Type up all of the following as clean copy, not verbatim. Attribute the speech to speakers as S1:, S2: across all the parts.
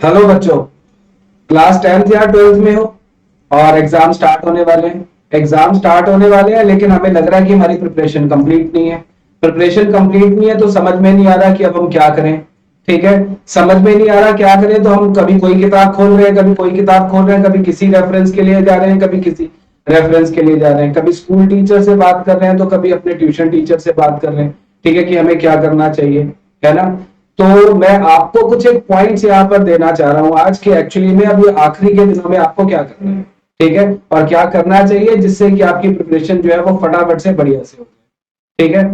S1: Hello बच्चों, class 10th या 12th में हो और एग्जाम स्टार्ट होने वाले हैं। एग्जाम स्टार्ट होने वाले हैं लेकिन हमें लग रहा है कि हमारी प्रिपरेशन कंप्लीट नहीं है। प्रिपरेशन कंप्लीट नहीं है तो समझ में नहीं आ रहा कि अब हम क्या करें। ठीक है, समझ में नहीं आ रहा क्या करें तो हम कभी कोई किताब खोल रहे हैं, कभी कोई किताब खोल रहे हैं, कभी किसी रेफरेंस के लिए जा रहे हैं, कभी किसी रेफरेंस के लिए जा रहे हैं, कभी स्कूल टीचर से बात कर रहे हैं तो कभी अपने ट्यूशन टीचर से बात कर रहे हैं। ठीक है, कि हमें क्या करना चाहिए, है ना। तो मैं आपको कुछ एक पॉइंट्स यहाँ पर देना चाह रहा हूँ आज के, एक्चुअली में अभी आखिरी के दिनों में आपको क्या करना है, ठीक है, और क्या करना चाहिए जिससे कि आपकी प्रिपरेशन जो है वो फटाफट से बढ़िया से हो जाए। ठीक है,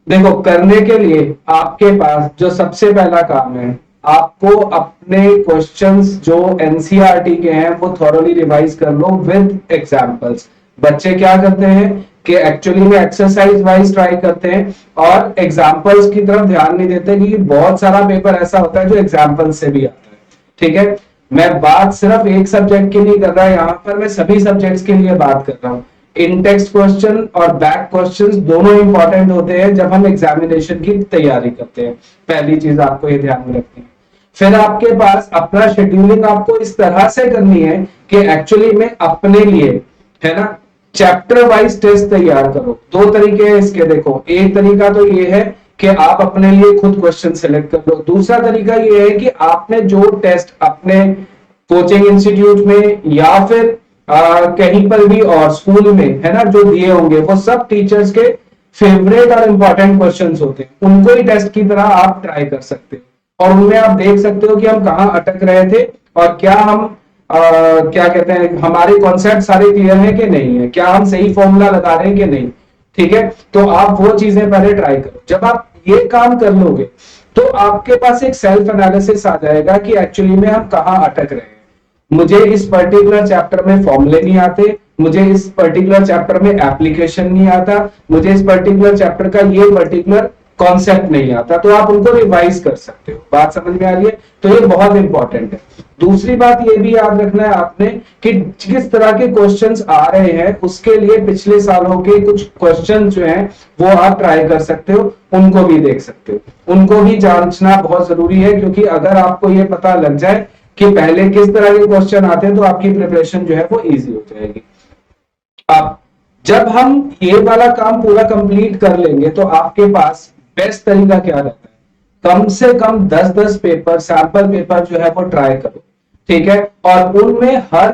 S1: देखो करने के लिए आपके पास जो सबसे पहला काम है, आपको अपने क्वेश्चंस जो एनसीईआरटी के हैं वो थॉरोली रिवाइज कर लो विद एग्जांपल्स। बच्चे क्या करते हैं कि एक्चुअली में एक्सरसाइज वाइज ट्राई करते हैं और एग्जांपल्स की तरफ ध्यान नहीं देते कि बहुत सारा पेपर ऐसा होता है जो एग्जांपल्स से भी आता है। ठीक है, मैं बात सिर्फ एक सब्जेक्ट की नहीं कर रहा, यहां पर मैं सभी सब्जेक्ट्स के लिए बात कर रहा हूं। इन टेक्स्ट क्वेश्चन और बैक क्वेश्चंस दोनों इंपॉर्टेंट होते हैं जब हम एग्जामिनेशन की तैयारी करते हैं। पहली चीज आपको ये ध्यान में रखनी है। फिर आपके पास अपना शेड्यूलिंग आपको इस तरह से करनी है कि एक्चुअली में अपने लिए, है ना, चैप्टर वाइज टेस्ट तैयार करो। दो तरीके हैं इसके, देखो एक तरीका तो ये है कि आप अपने लिए खुद क्वेश्चन सेलेक्ट कर लो। दूसरा तरीका ये है कि आपने जो टेस्ट अपने कोचिंग इंस्टीट्यूट में या फिर कहीं पर भी और स्कूल में, है ना, जो दिए होंगे वो सब टीचर्स के फेवरेट और इंपॉर्टेंट क्वेश्चंस होते हैं, उनको ही टेस्ट की तरह आप ट्राई कर सकते हो और उनमें आप देख सकते हो कि हम कहाँ अटक रहे थे और क्या हम क्या कहते हैं, हमारे कॉन्सेप्ट सारे क्लियर है कि नहीं है, क्या हम सही फॉर्मूला लगा रहे हैं कि नहीं। ठीक है, तो आप वो चीजें पहले ट्राई करो। जब आप ये काम कर लोगे तो आपके पास एक सेल्फ एनालिसिस आ जाएगा कि एक्चुअली में हम कहाँ अटक रहे हैं। मुझे इस पर्टिकुलर चैप्टर में फॉर्मूले नहीं आते, मुझे इस पर्टिकुलर चैप्टर में एप्लीकेशन नहीं आता, मुझे इस पर्टिकुलर चैप्टर का ये पर्टिकुलर कॉन्सेप्ट नहीं आता, तो आप उनको रिवाइज कर सकते हो। बात समझ में आ रही है? तो ये बहुत इंपॉर्टेंट है। दूसरी बात ये भी याद रखना है आपने कि किस तरह के क्वेश्चंस आ रहे हैं, उसके लिए पिछले सालों के कुछ क्वेश्चन जो हैं वो आप ट्राई कर सकते हो, उनको भी देख सकते हो। उनको भी जांचना बहुत जरूरी है क्योंकि अगर आपको ये पता लग जाए कि पहले किस तरह के क्वेश्चन आते हैं तो आपकी प्रिपरेशन जो है वो इजी हो जाएगी। अब जब हम ये वाला काम पूरा कंप्लीट कर लेंगे तो आपके पास बेस्ट तरीका क्या रहता है, कम से कम 10-10 पेपर, सैंपल पेपर जो है वो ट्राई करो। ठीक है, और उनमें हर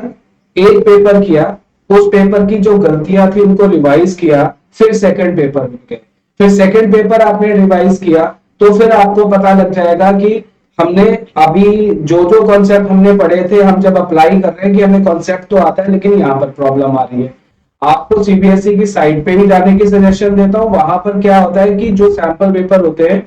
S1: एक पेपर किया, उस पेपर की जो गलतियां थी उनको रिवाइज किया, फिर सेकंड पेपर में गए, फिर सेकंड पेपर आपने रिवाइज किया तो फिर आपको पता लग जाएगा कि हमने अभी जो जो कॉन्सेप्ट हमने पढ़े थे हम जब अप्लाई कर रहे हैं कि हमें कॉन्सेप्ट तो आता है लेकिन यहाँ पर प्रॉब्लम आ रही है। आपको सीबीएसई की साइट पे भी जाने की सजेशन देता हूँ। वहां पर क्या होता है कि जो सैंपल पेपर होते हैं,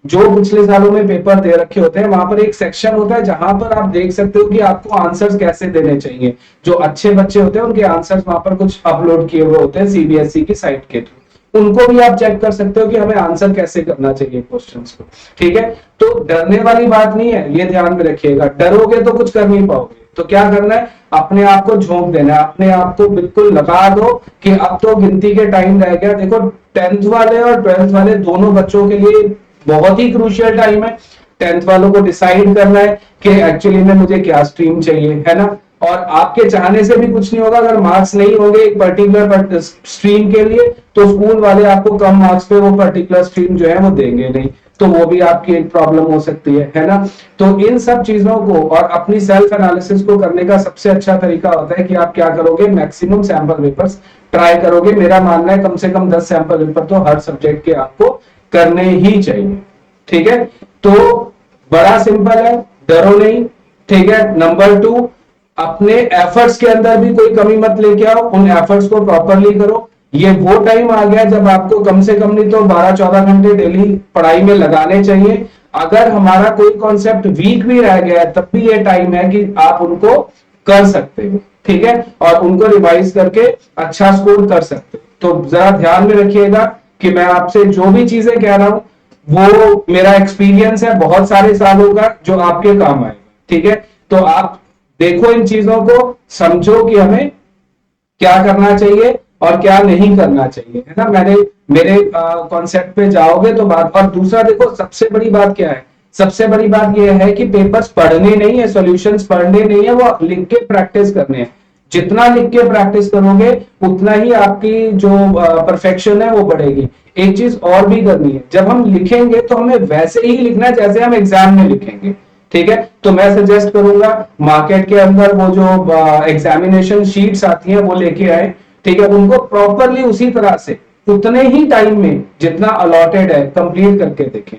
S1: जो पिछले सालों में पेपर दे रखे होते हैं, वहां पर एक सेक्शन होता है जहां पर आप देख सकते हो कि आपको आंसर्स कैसे देने चाहिए। जो अच्छे बच्चे होते हैं उनके आंसर्स वहां पर कुछ अपलोड किए हुए होते हैं सीबीएसई की साइट के थ्रू, उनको भी आप चेक कर सकते हो कि हमें आंसर कैसे करना चाहिए क्वेश्चंस को। ठीक है, तो डरने वाली बात नहीं है, ये ध्यान में रखिएगा। डरोगे तो कुछ कर नहीं पाओगे। तो क्या करना है, अपने आप को झोंक देना है, अपने आप को बिल्कुल लगा दो कि अब तो गिनती के टाइम रह गया। देखो 10th वाले और 12th वाले दोनों बच्चों के लिए बहुत ही क्रूशियल टाइम है। 10th वालों को डिसाइड करना है कि एक्चुअली में मुझे क्या स्ट्रीम चाहिए, है ना। और आपके चाहने से भी कुछ नहीं होगा, अगर मार्क्स नहीं होंगे एक पर्टिकुलर स्ट्रीम के लिए तो स्कूल वाले आपको कम मार्क्स पे वो पर्टिकुलर स्ट्रीम जो है वो देंगे नहीं, तो वो भी आपकी एक प्रॉब्लम हो सकती है ना। तो इन सब चीजों को और अपनी सेल्फ एनालिसिस को करने का सबसे अच्छा तरीका होता है कि आप क्या करोगे, मैक्सिमम सैंपल पेपर्स ट्राई करोगे। मेरा मानना है कम से कम 10 सैंपल पेपर तो हर सब्जेक्ट के आपको करने ही चाहिए। ठीक है, तो बड़ा सिंपल है, डरो नहीं। ठीक है, नंबर 2, अपने एफर्ट्स के अंदर भी कोई कमी मत लेके आओ, उन एफर्ट्स को प्रॉपरली करो। ये वो टाइम आ गया जब आपको कम से कम नहीं तो 12-14 घंटे डेली पढ़ाई में लगाने चाहिए। अगर हमारा कोई कॉन्सेप्ट वीक भी रह गया है तब भी ये टाइम है कि आप उनको कर सकते हो। ठीक है, और उनको रिवाइज करके अच्छा स्कोर कर सकते हो। तो जरा ध्यान में रखिएगा कि मैं आपसे जो भी चीजें कह रहा हूं वो मेरा एक्सपीरियंस है बहुत सारे सालों का जो आपके काम आएगा। ठीक है, तो आप देखो इन चीजों को, समझो कि हमें क्या करना चाहिए और क्या नहीं करना चाहिए, है ना। मेरे कॉन्सेप्ट पे जाओगे तो बात। और दूसरा देखो सबसे बड़ी बात क्या है सबसे बड़ी बात यह है कि पेपर्स पढ़ने नहीं है, सॉल्यूशंस पढ़ने नहीं है, वो लिख के प्रैक्टिस करने हैं। जितना लिख के प्रैक्टिस करोगे उतना ही आपकी जो परफेक्शन है वो बढ़ेगी। एक चीज और भी करनी है, जब हम लिखेंगे तो हमें वैसे ही लिखना है जैसे हम एग्जाम में लिखेंगे, ठीक है। तो मैं सजेस्ट करूंगा मार्केट के अंदर वो जो एग्जामिनेशन शीट्स आती हैं वो लेके आए, ठीक है, उनको प्रॉपरली उसी तरह से उतने ही टाइम में जितना अलॉटेड है कंप्लीट करके देखें,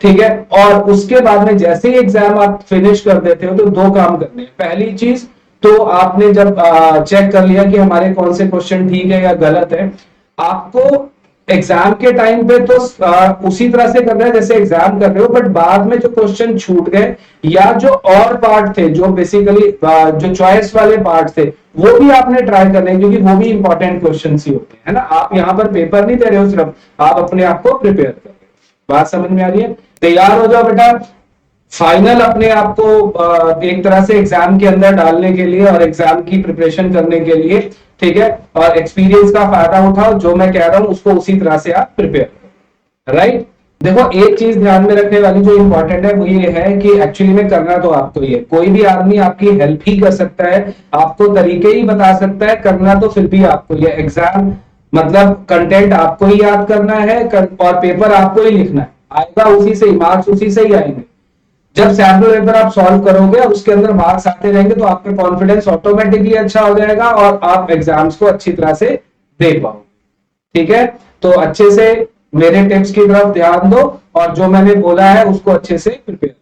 S1: ठीक है। और उसके बाद में जैसे ही एग्जाम आप फिनिश कर देते हो तो दो काम करने हैं। पहली चीज तो आपने जब चेक कर लिया कि हमारे कौन से क्वेश्चन ठीक है या गलत है, आपको एग्जाम के टाइम पे तो उसी तरह से करना है जैसे एग्जाम कर रहे हो, बट बाद में जो क्वेश्चन छूट गए या जो और पार्ट थे जो बेसिकली जो चॉइस वाले पार्ट थे वो भी आपने ट्राई करने हैं, क्योंकि वो भी इंपॉर्टेंट क्वेश्चन ही होते हैं, है ना। आप यहाँ पर पेपर नहीं दे रहे हो, सिर्फ आप अपने आप को प्रिपेयर कर रहे हो। बात समझ में आ रही है? तैयार हो जाओ बेटा, फाइनल अपने आप को एक तरह से एग्जाम के अंदर डालने के लिए और एग्जाम की प्रिपरेशन करने के लिए, ठीक है। और एक्सपीरियंस का फायदा उठाओ, जो मैं कह रहा हूं उसको उसी तरह से आप प्रिपेयर करो, राइट। देखो एक चीज ध्यान में रखने वाली जो इंपॉर्टेंट है वो ये है कि एक्चुअली में करना तो आपको ही है, कोई भी आदमी आपकी हेल्प ही कर सकता है, आपको तरीके ही बता सकता है, करना तो फिर भी आपको ही है। एग्जाम मतलब कंटेंट आपको ही याद करना है और पेपर आपको ही लिखना है, आएगा उसी से ही, मार्क्स उसी से ही आएंगे। जब सैंपल पेपर आप सॉल्व करोगे और उसके अंदर मार्क्स आते रहेंगे तो आपका कॉन्फिडेंस ऑटोमेटिकली अच्छा हो जाएगा और आप एग्जाम्स को अच्छी तरह से दे पाओगे, ठीक है। तो अच्छे से मेरे टिप्स की तरफ ध्यान दो और जो मैंने बोला है उसको अच्छे से प्रिपेयर